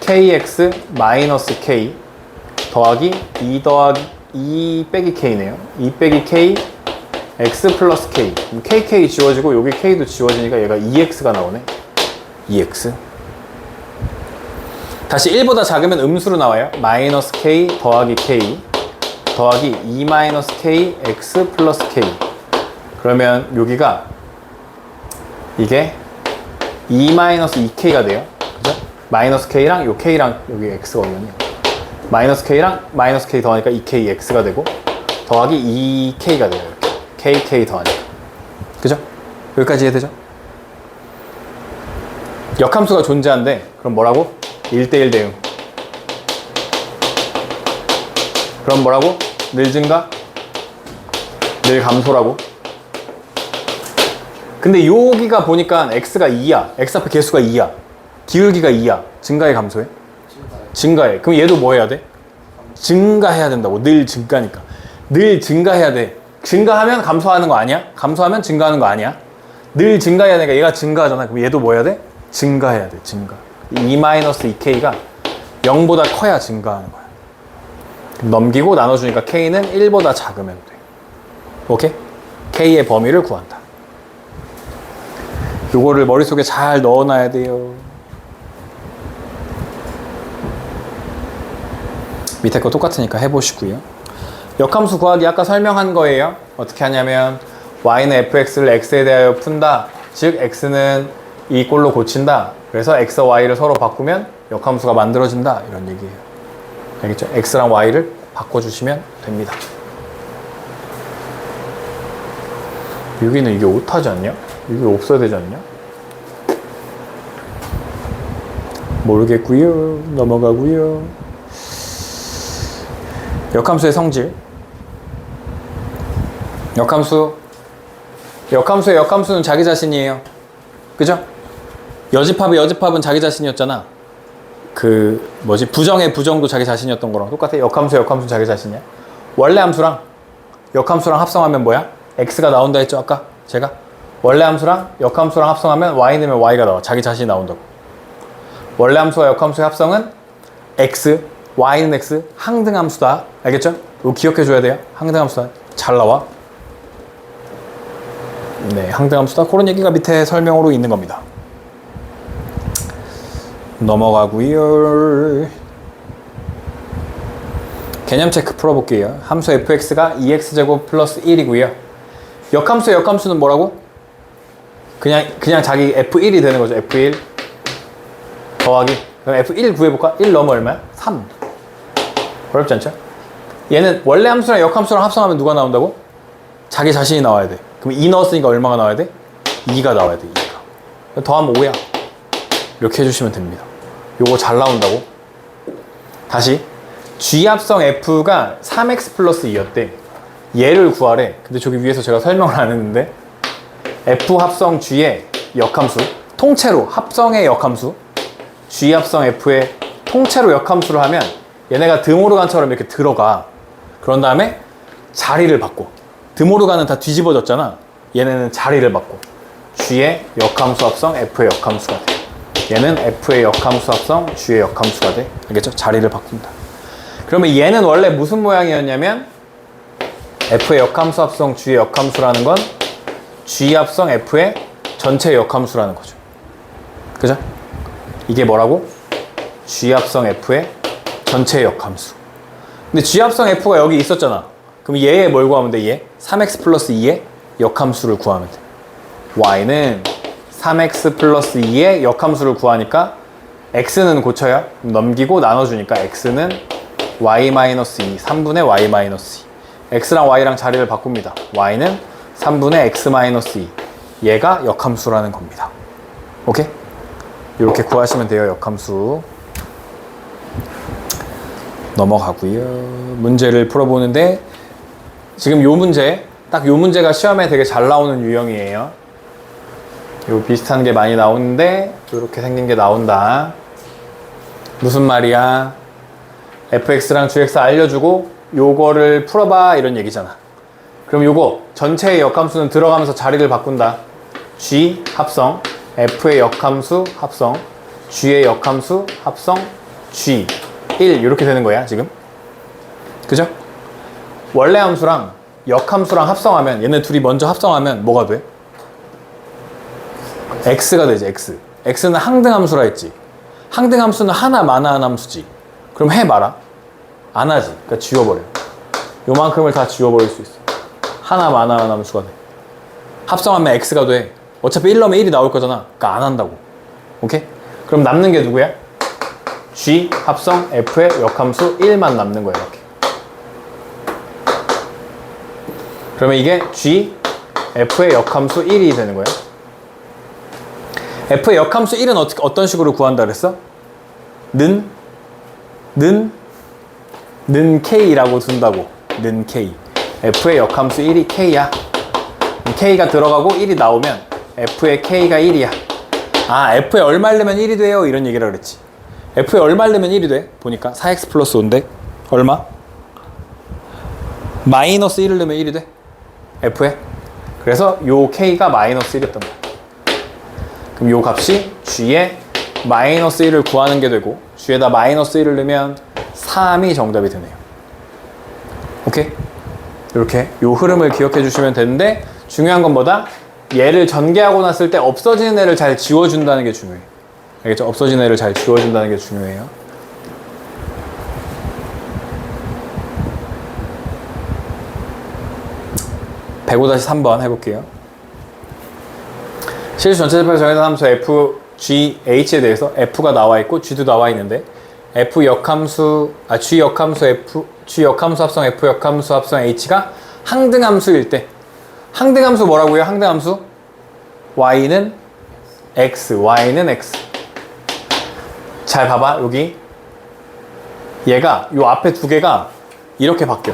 kx 마이너스 k 더하기 2 빼기 k네요. 2 빼기 k x 플러스 k. 그럼 kk 지워지고 여기 k도 지워지니까 얘가 2x가 나오네. 2x. 다시 1보다 작으면 음수로 나와요. 마이너스 k 더하기 k 더하기 2 마이너스 k x 플러스 k. 그러면 여기가 이게 2 마이너스 2k가 돼요. 그죠? 마이너스 k랑 요 k랑 여기 x거든요. 마이너스 k랑 마이너스 k 더하니까 2kx가 되고 더하기 2k가 돼요. 이렇게 kk 더하니까. 그죠? 여기까지 이해되죠? 역함수가 존재한대. 그럼 뭐라고? 1대1 대응. 그럼 뭐라고? 늘 증가? 늘 감소라고? 근데 여기가 보니까 x가 2야. x 앞에 개수가 2야. 기울기가 2야. 증가해, 감소해? 증가해. 그럼 얘도 뭐 해야 돼? 증가해야 된다고. 늘 증가니까. 늘 증가해야 돼. 증가하면 감소하는 거 아니야? 감소하면 증가하는 거 아니야? 늘 증가해야 되니까 얘가 증가하잖아. 그럼 얘도 뭐 해야 돼? 증가해야 돼. 증가. 2-2k가 0보다 커야 증가하는 거야. 넘기고 나눠주니까 k는 1보다 작으면 돼. 오케이? k의 범위를 구한다. 요거를 머릿속에 잘 넣어놔야 돼요. 밑에 거 똑같으니까 해보시고요. 역함수 구하기 아까 설명한 거예요. 어떻게 하냐면 y는 fx를 x에 대하여 푼다. 즉 x는 이 꼴로 고친다. 그래서 x와 y를 서로 바꾸면 역함수가 만들어진다. 이런 얘기예요. 알겠죠? x랑 y를 바꿔주시면 됩니다. 여기는 이게 오타지 않냐? 이게 없어야 되지 않냐? 모르겠고요. 넘어가고요. 역함수의 성질. 역함수의 역함수는 자기 자신이에요. 그죠? 여집합은 자기 자신이었잖아. 그 뭐지? 부정의 부정도 자기 자신이었던 거랑 똑같아. 역함수는 자기 자신이야. 원래 함수랑 역함수랑 합성하면 뭐야? x가 나온다 했죠, 아까 제가. 원래 함수랑 역함수랑 합성하면 y 넣으면 y가 나와. 자기 자신이 나온다고. 원래 함수와 역함수의 합성은 x, y는 x, 항등함수다. 알겠죠? 이거 기억해줘야 돼요. 항등함수다. 잘 나와. 네, 항등함수다. 그런 얘기가 밑에 설명으로 있는 겁니다. 넘어가고요. 개념 체크 풀어볼게요. 함수 fx가 2x제곱 플러스 1이고요. 역함수의 역함수는 뭐라고? 그냥 자기 f1이 되는 거죠. f1 더하기. 그럼 f1 구해볼까? 1 넣으면 얼마야? 3. 어렵지 않죠? 얘는 원래 함수랑 역함수랑 합성하면 누가 나온다고? 자기 자신이 나와야 돼. 그럼 2 넣었으니까 얼마가 나와야 돼? 2가 나와야 돼. 2가. 더하면 5야. 이렇게 해주시면 됩니다. 요거 잘 나온다고. 다시 G합성 F가 3x 플러스 2였대. 얘를 구하래. 근데 저기 위에서 제가 설명을 안 했는데 F 합성 G의 역함수, 통째로 합성의 역함수, G 합성 F의 통째로 역함수를 하면 얘네가 드모르간처럼 이렇게 들어가. 그런 다음에 자리를 바꿔. 드모르간은 다 뒤집어졌잖아. 얘네는 자리를 바꿔. G의 역함수 합성 F의 역함수가 돼. 얘는 F의 역함수 합성 G의 역함수가 돼. 알겠죠? 자리를 바꾼다. 그러면 얘는 원래 무슨 모양이었냐면 F의 역함수 합성 G의 역함수라는 건 G 합성 F의 전체 역함수라는 거죠. 그죠? 이게 뭐라고? G 합성 F의 전체 역함수. 근데 G 합성 F가 여기 있었잖아. 그럼 얘의 뭘 구하면 돼? 얘? 3x 플러스 2의 역함수를 구하면 돼. y는 3x 플러스 2의 역함수를 구하니까 x는 고쳐요. 넘기고 나눠주니까 x는 y-2, 3분의 y-2. x랑 y랑 자리를 바꿉니다. y는 3분의 x-2. 얘가 역함수라는 겁니다. 오케이? 이렇게 구하시면 돼요. 역함수. 넘어가고요. 문제를 풀어보는데 지금 요 문제, 딱 요 문제가 시험에 되게 잘 나오는 유형이에요. 요 비슷한 게 많이 나오는데 이렇게 생긴 게 나온다. 무슨 말이야? fx랑 gx 알려주고 요거를 풀어봐 이런 얘기잖아. 그럼 요거 전체의 역함수는 들어가면서 자리를 바꾼다. g 합성 f의 역함수 합성 g의 역함수 합성 g 1 이렇게 되는 거야 지금. 그죠? 원래 함수랑 역함수랑 합성하면 얘네 둘이 먼저 합성하면 뭐가 돼? x가 되지. x는 항등함수라 했지. 항등함수는 하나 만화한 함수지. 그럼 해봐라. 안 하지. 그러니까 지워버려. 요만큼을 다 지워버릴 수 있어. 하나 만화한 함수가 돼. 합성하면 x가 돼. 어차피 1 넣으면 1이 나올 거잖아. 그러니까 안 한다고. 오케이? 그럼 남는 게 누구야? g 합성 f의 역함수 1만 남는 거야. 이렇게. 그러면 이게 g f의 역함수 1이 되는 거야. f의 역함수 1은 어떤 식으로 구한다 그랬어? 는 k라고 둔다고. 는 k. f의 역함수 1이 k야. k가 들어가고 1이 나오면 f의 k가 1이야. 아, f에 얼마 넣으면 1이 돼요? 이런 얘기라 그랬지. f에 얼마 넣으면 1이 돼? 보니까 4x 플러스 5인데 얼마? 마이너스 1을 넣으면 1이 돼. f에. 그래서 요 k가 마이너스 1이었던 거야. 그럼 요 값이 g에 마이너스 1을 구하는 게 되고 g에다 마이너스 1을 넣으면 3이 정답이 되네요. 오케이? 이렇게 요 흐름을 기억해 주시면 되는데 중요한 건 뭐다? 얘를 전개하고 났을 때 없어지는 애를 잘 지워준다는 게 중요해. 알겠죠? 없어지는 애를 잘 지워준다는 게 중요해요. (105-3번) 해볼게요. 실수 전체 제곱에서 정해진 함수 f, g, h에 대해서 f가 나와 있고 g도 나와 있는데 g 역함수 합성 f 역함수 합성 h가 항등함수일 때 항등함수 뭐라고요? 항등함수 y는 x, y는 x. 잘 봐봐. 여기 얘가 요 앞에 두 개가 이렇게 바뀌어.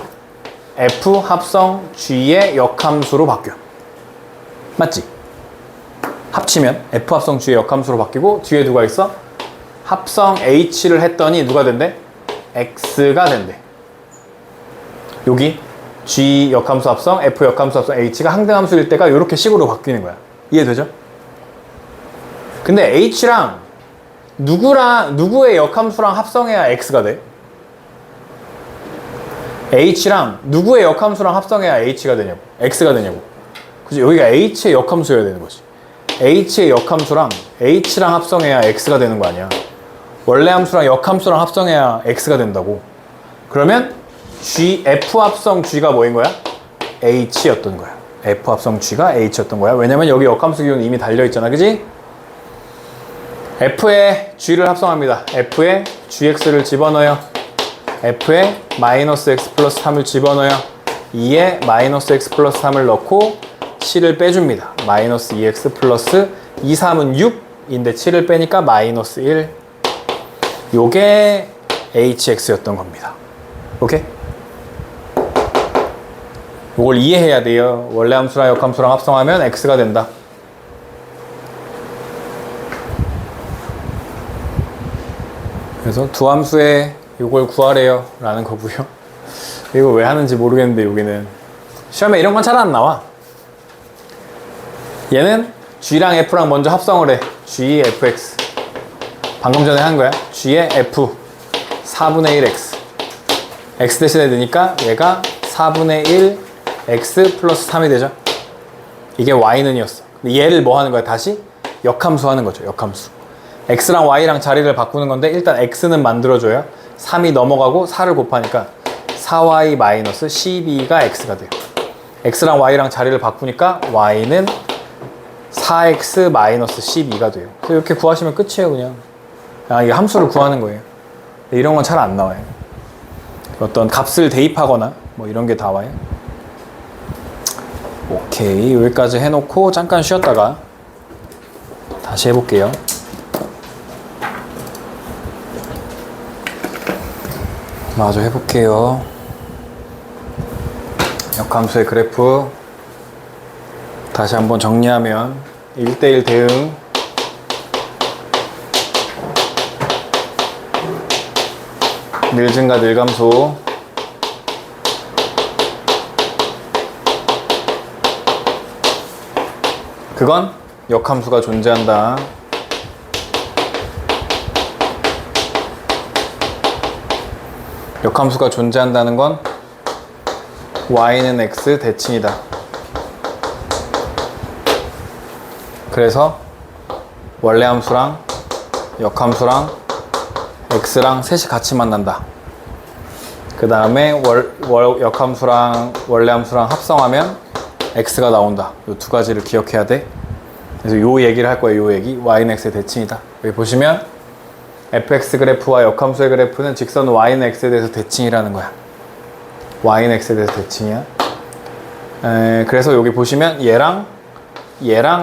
f 합성 g의 역함수로 바뀌어. 맞지? 합치면 f 합성 g의 역함수로 바뀌고 뒤에 누가 있어? 합성 h를 했더니 누가 된대? x가 된대. 여기 g 역함수 합성 f 역함수 합성 h가 항등함수일 때가 이렇게 식으로 바뀌는 거야. 이해되죠? 근데 h랑 누구의 역함수랑 합성해야 x가 돼? h랑 누구의 역함수랑 합성해야 h가 되냐고. x가 되냐고. 그치? 여기가 h의 역함수여야 되는 거지. h의 역함수랑 h랑 합성해야 x가 되는 거 아니야. 원래 함수랑 역함수랑 합성해야 x가 된다고. 그러면 f 합성 g가 뭐인 거야? h였던 거야. f 합성 g가 h였던 거야. 왜냐면 여기 역함수 기호는 이미 달려있잖아. 그지? f에 g를 합성합니다. f에 gx를 집어넣어요. f에 마이너스 x 플러스 3을 집어넣어요. 2에 마이너스 x 플러스 3을 넣고 7을 빼줍니다. 마이너스 2x 플러스 2, 3은 6인데 7을 빼니까 마이너스 1. 요게 hx였던 겁니다. 오케이? 요걸 이해해야 돼요. 원래 함수랑 역함수랑 합성하면 x가 된다. 그래서 두 함수에 요걸 구하래요 라는 거고요. 이거 왜 하는지 모르겠는데 여기는 시험에 이런 건 잘 안 나와. 얘는 g랑 f랑 먼저 합성을 해. g, fx. 방금 전에 한 거야. g의 f 4분의 1 x. x 대신에 넣으니까 얘가 4분의 1 x 플러스 3이 되죠. 이게 y는이었어. 얘를 뭐 하는 거야? 다시 역함수 하는 거죠. 역함수. x랑 y랑 자리를 바꾸는 건데 일단 x는 만들어줘요. 3이 넘어가고 4를 곱하니까 4y 마이너스 12가 x가 돼요. x랑 y랑 자리를 바꾸니까 y는 4x 마이너스 12가 돼요. 그래서 이렇게 구하시면 끝이에요. 그냥 이게 함수를 구하는 거예요. 이런 건 잘 안 나와요. 어떤 값을 대입하거나 뭐 이런 게 다 와요. 오케이, 여기까지 해놓고 잠깐 쉬었다가 다시 해볼게요. 마저 해볼게요. 역함수의 그래프 다시 한번 정리하면 1대1 대응, 늘증가 늘감소, 그건 역함수가 존재한다. 역함수가 존재한다는 건 y는 x 대칭이다. 그래서 원래 함수랑 역함수랑 x랑 셋이 같이 만난다. 그 다음에 역함수랑 원래 함수랑 합성하면 x가 나온다. 이 두 가지를 기억해야 돼. 그래서 요 얘기를 할 거예요. 요 얘기. y는 x의 대칭이다. 여기 보시면 fx 그래프와 역함수의 그래프는 직선 y는 x에 대해서 대칭이라는 거야. y는 x에 대해서 대칭이야. 그래서 여기 보시면 얘랑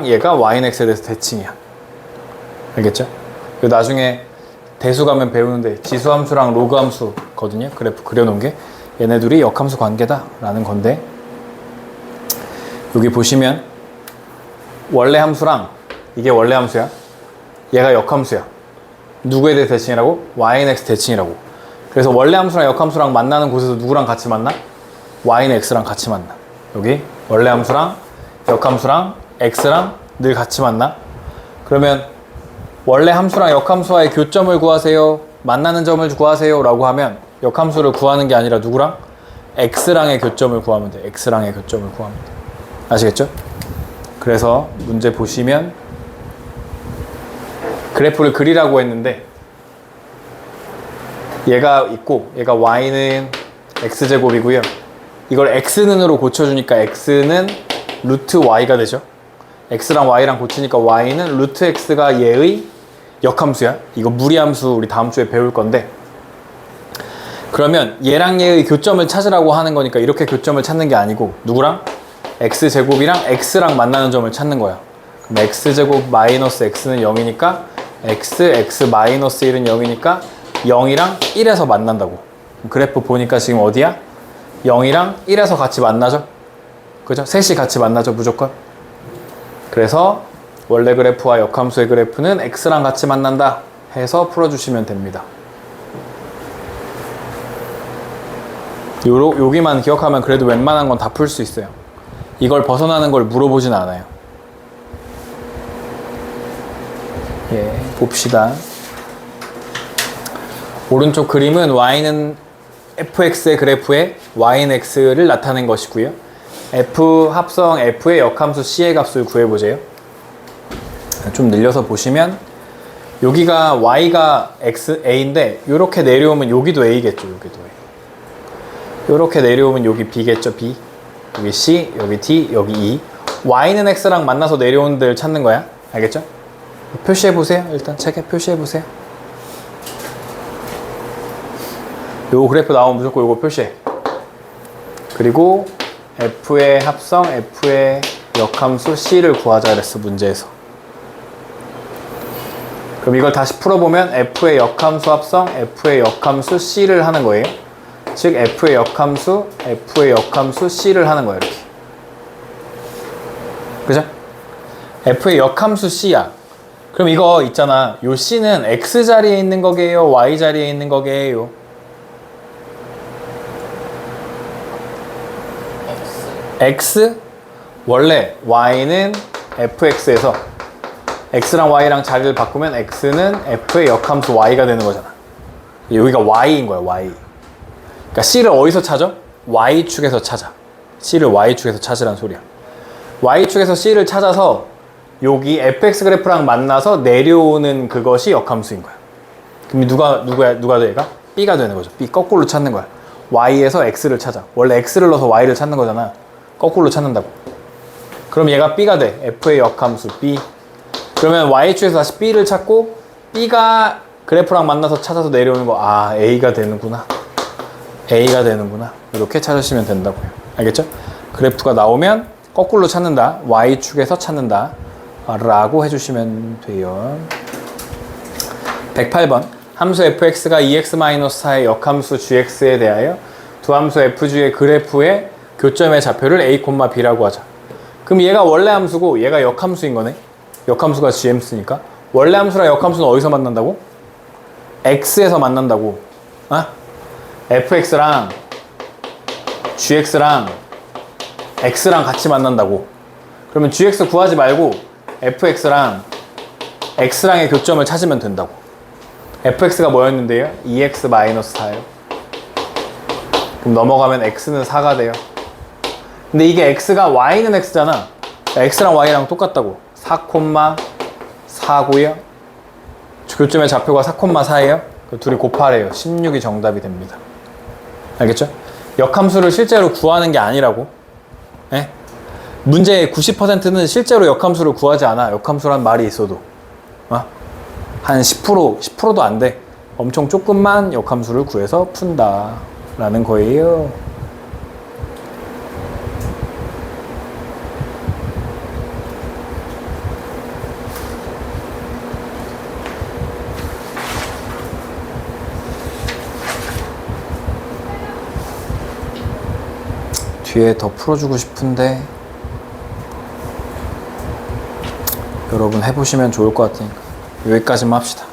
얘가 y는 x에 대해서 대칭이야. 알겠죠? 나중에 대수 가면 배우는데 지수함수랑 로그함수거든요. 그래프 그려놓은 게 얘네 둘이 역함수 관계다 라는 건데, 여기 보시면 원래 함수랑 이게 원래 함수야. 얘가 역함수야. 누구에 대해 대칭이라고? y는 x 대칭이라고. 그래서 원래 함수랑 역함수랑 만나는 곳에서 누구랑 같이 만나? y는 x랑 같이 만나. 여기 원래 함수랑 역함수랑 x랑 늘 같이 만나. 그러면 원래 함수랑 역함수와의 교점을 구하세요, 만나는 점을 구하세요 라고 하면 역함수를 구하는 게 아니라 누구랑? x랑의 교점을 구하면 돼. x랑의 교점을 구하면 돼. 아시겠죠? 그래서 문제 보시면 그래프를 그리라고 했는데 얘가 있고 얘가 y는 x제곱이고요. 이걸 x는으로 고쳐주니까 x는 루트 y가 되죠. x랑 y랑 고치니까 y는 루트 x가 얘의 역함수야. 이거 무리함수 우리 다음 주에 배울 건데, 그러면 얘랑 얘의 교점을 찾으라고 하는 거니까 이렇게 교점을 찾는 게 아니고 누구랑? x제곱이랑 x랑 만나는 점을 찾는 거야. 그럼 x제곱 마이너스 x는 0이니까 x 마이너스 1은 0이니까 0이랑 1에서 만난다고. 그래프 보니까 지금 어디야? 0이랑 1에서 같이 만나죠? 그죠? 셋이 같이 만나죠, 무조건. 그래서 원래 그래프와 역함수의 그래프는 x랑 같이 만난다 해서 풀어주시면 됩니다. 여기만 기억하면 그래도 웬만한 건 다 풀 수 있어요. 이걸 벗어나는 걸 물어보진 않아요. 예, 봅시다. 오른쪽 그림은 y는 fx의 그래프에 y는 x를 나타낸 것이고요. f 합성 f의 역함수 c의 값을 구해보세요. 좀 늘려서 보시면 여기가 y가 a인데 이렇게 내려오면 여기도 a겠죠. 여기도 a. 이렇게 내려오면 여기 b겠죠. b. 여기 c, 여기 d, 여기 e. y는 x랑 만나서 내려오는 데를 찾는 거야. 알겠죠? 표시해보세요. 일단 책에 표시해보세요. 요 그래프 나오면 무조건 요거 표시해. 그리고 f의 합성, f의 역함수 c를 구하자 그랬어, 문제에서. 그럼 이걸 다시 풀어보면 f의 역함수 합성, f의 역함수 c를 하는 거예요. 즉 f의 역함수 c를 하는 거예요. 이렇게. 그죠? f의 역함수 c야. 그럼 이거 있잖아. 요 c는 x 자리에 있는 거게요, y 자리에 있는 거게요? x. 원래 y는 fx에서 x랑 y랑 자리를 바꾸면 x는 f의 역함수 y가 되는 거잖아. 여기가 y인 거야, y. 그러니까 c를 어디서 찾아? y축에서 찾아. c를 y축에서 찾으란 소리야. y축에서 c를 찾아서 여기 fx 그래프랑 만나서 내려오는 그것이 역함수인 거야. 그럼 누가 돼, 얘가? b가 되는 거죠. b 거꾸로 찾는 거야. y에서 x를 찾아. 원래 x를 넣어서 y를 찾는 거잖아. 거꾸로 찾는다고. 그럼 얘가 b가 돼. f의 역함수 b. 그러면 y축에서 다시 b를 찾고 b가 그래프랑 만나서 찾아서 내려오는 거, 아, a가 되는구나. a가 되는구나. 이렇게 찾으시면 된다고요. 알겠죠? 그래프가 나오면 거꾸로 찾는다. y축에서 찾는다. 라고 해주시면 돼요. 108번. 함수 fx가 2x-4의 역함수 gx에 대하여 두 함수 fg의 그래프에 교점의 좌표를 a, b라고 하자. 그럼 얘가 원래 함수고 얘가 역함수인 거네. 역함수가 gm수니까. 원래 함수랑 역함수는 어디서 만난다고? x에서 만난다고. fx랑 gx랑 x랑 같이 만난다고. 그러면 gx 구하지 말고 fx랑 x랑의 교점을 찾으면 된다고. fx가 뭐였는데요? 2x-4예요. 그럼 넘어가면 x는 4가 돼요. 근데 이게 x가 y는 x잖아. x랑 y랑 똑같다고. 4,4고요. 교점의 좌표가 4,4예요. 둘이 곱하래요. 16이 정답이 됩니다. 알겠죠? 역함수를 실제로 구하는 게 아니라고. 예? 문제의 90%는 실제로 역함수를 구하지 않아. 역함수란 말이 있어도. 한 10%도 안 돼. 엄청 조금만 역함수를 구해서 푼다. 라는 거예요. 뒤에 더 풀어주고 싶은데 여러분 해보시면 좋을 것 같으니까 여기까지만 합시다.